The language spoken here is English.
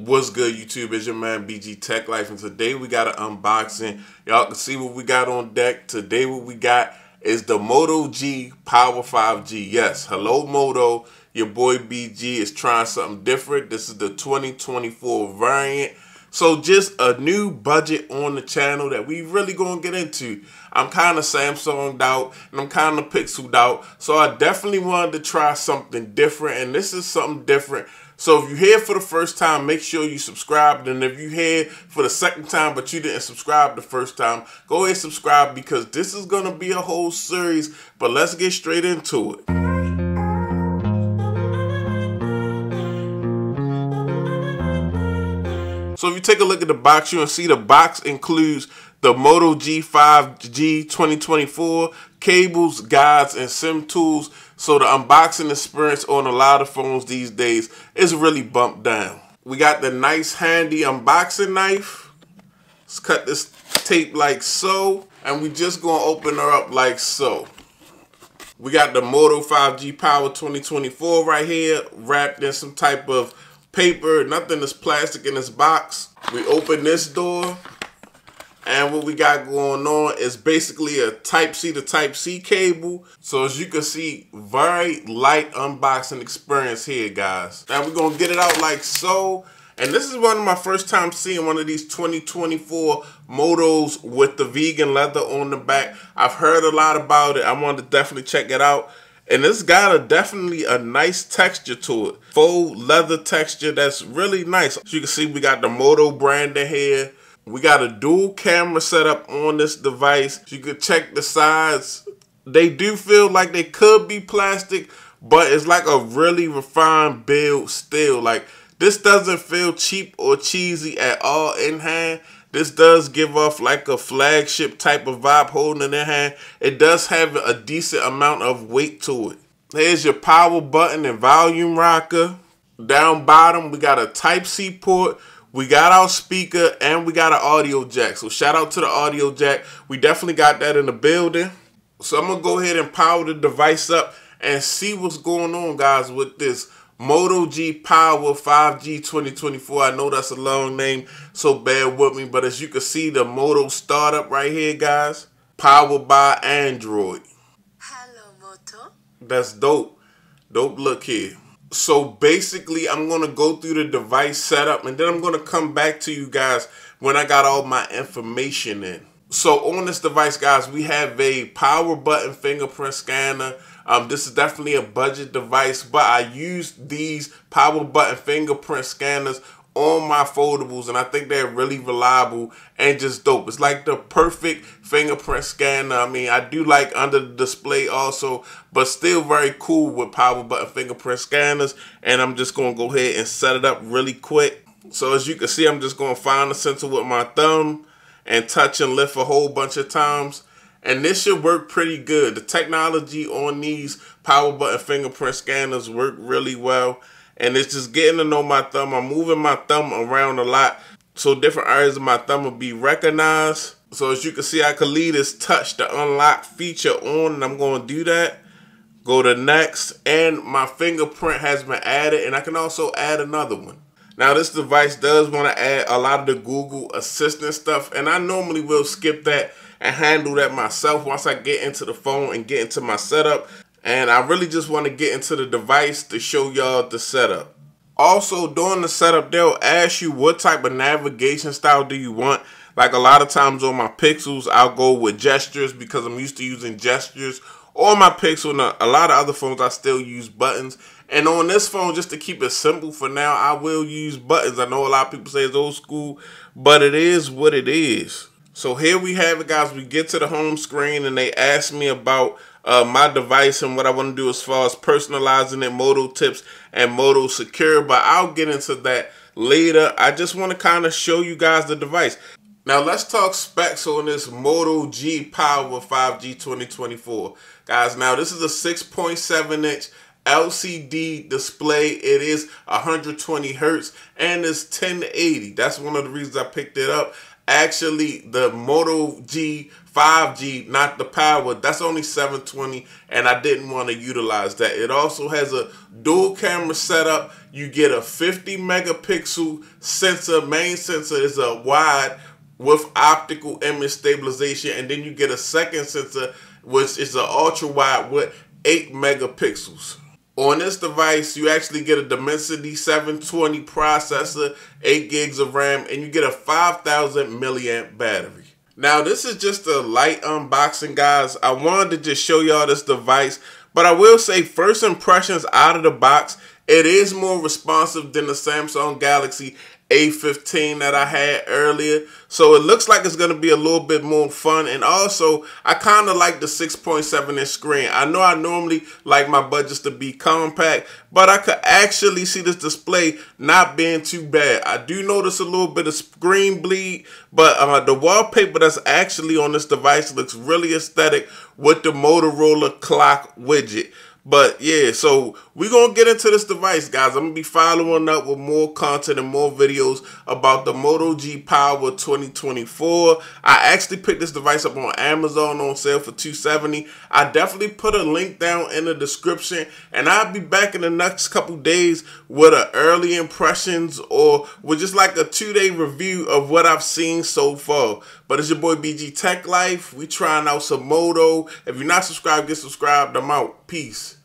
What's good, YouTube? It's your man BG Tech Life, and today we got an unboxing. Y'all can see what we got on deck. Today what we got is the Moto G Power 5G. Yes, hello Moto. Your boy BG is trying something different. This is the 2024 variant. So just a new budget on the channel that we really gonna get into. I'm kind of Samsung'd out and I'm kind of pixeled out. So I definitely wanted to try something different, and this is something different. So if you're here for the first time, make sure you subscribe. And if you're here for the second time but you didn't subscribe the first time, go ahead and subscribe because this is gonna be a whole series. But let's get straight into it. So if you take a look at the box, you'll see the box includes the Moto G5G 2024, cables, guides, and SIM tools. So the unboxing experience on a lot of phones these days is really bumped down. We got the nice handy unboxing knife. Let's cut this tape like so, and we just gonna open her up like so. We got the Moto 5G Power 2024 right here, wrapped in some type of paper. Nothing is plastic in this box. We open this door, and what we got going on is basically a Type-C to Type-C cable. So as you can see, very light unboxing experience here, guys. Now we're gonna get it out like so. And this is one of my first time seeing one of these 2024 Motos with the vegan leather on the back. I've heard a lot about it. I wanted to definitely check it out. And it's got definitely a nice texture to it. Faux leather texture that's really nice. As you can see, we got the Moto branding here. We got a dual camera setup on this device. You could check the sides. They do feel like they could be plastic, but it's like a really refined build still. Like, this doesn't feel cheap or cheesy at all in hand. This does give off like a flagship type of vibe holding in their hand. It does have a decent amount of weight to it. Here's your power button and volume rocker. Down bottom, we got a Type-C port. We got our speaker and we got an audio jack. So shout out to the audio jack. We definitely got that in the building. So I'm gonna go ahead and power the device up and see what's going on, guys, with this Moto G Power 5G 2024. I know that's a long name, so bear with me. But as you can see, the Moto startup right here, guys, powered by Android. Hello, Moto. That's dope. Dope look here. So basically, I'm going to go through the device setup, and then I'm going to come back to you guys when I got all my information in. So on this device, guys, we have a power button fingerprint scanner. This is definitely a budget device, but I use these power button fingerprint scanners on my foldables, and I think they're really reliable and just dope. It's like the perfect fingerprint scanner. I mean, I do like under the display also, but still very cool with power button fingerprint scanners. And I'm just going to go ahead and set it up really quick. So as you can see, I'm just going to find the sensor with my thumb and touch and lift a whole bunch of times. And this should work pretty good. The technology on these power button fingerprint scanners work really well. And it's just getting to know my thumb. I'm moving my thumb around a lot, so different areas of my thumb will be recognized. So as you can see, I can leave this touch to unlock feature on, and I'm going to do that. Go to next, and my fingerprint has been added, and I can also add another one. Now this device does want to add a lot of the Google Assistant stuff, and I normally will skip that and handle that myself once I get into the phone and get into my setup. And I really just want to get into the device to show y'all the setup. Also, during the setup, they'll ask you what type of navigation style do you want. Like a lot of times on my Pixels, I'll go with gestures because I'm used to using gestures. On my Pixel and a lot of other phones, I still use buttons. And on this phone, just to keep it simple for now, I will use buttons. I know a lot of people say it's old school, but it is what it is. So here we have it, guys. We get to the home screen and they ask me about my device and what I want to do as far as personalizing it, Moto tips and Moto secure, but I'll get into that later. I just want to kind of show you guys the device. Now let's talk specs on this Moto G Power 5G 2024. Guys, now this is a 6.7-inch LCD display. It is 120 hertz and it's 1080. That's one of the reasons I picked it up. Actually, the Moto G 5G, not the power, that's only 720, and I didn't want to utilize that. It also has a dual camera setup. You get a 50 megapixel sensor. Main sensor is a wide with optical image stabilization, and then you get a second sensor which is an ultra wide with 8 megapixels. On this device, you actually get a Dimensity 720 processor, 8 gigs of RAM, and you get a 5,000 milliamp battery. Now, this is just a light unboxing, guys. I wanted to just show y'all this device, but I will say first impressions out of the box, it is more responsive than the Samsung Galaxy A15 that I had earlier. So it looks like it's going to be a little bit more fun. And also, I kind of like the 6.7 inch screen. I know I normally like my budgets to be compact, but I could actually see this display not being too bad. I do notice a little bit of screen bleed, but the wallpaper that's actually on this device looks really aesthetic with the Motorola clock widget. But yeah, so we're going to get into this device, guys. I'm going to be following up with more content and more videos about the Moto G Power 2024. I actually picked this device up on Amazon on sale for $270. I definitely put a link down in the description, and I'll be back in the next couple days with an early impressions or with just like a 2-day review of what I've seen so far. But it's your boy BG Tech Life. We trying out some Moto. If you're not subscribed, get subscribed. I'm out. Peace.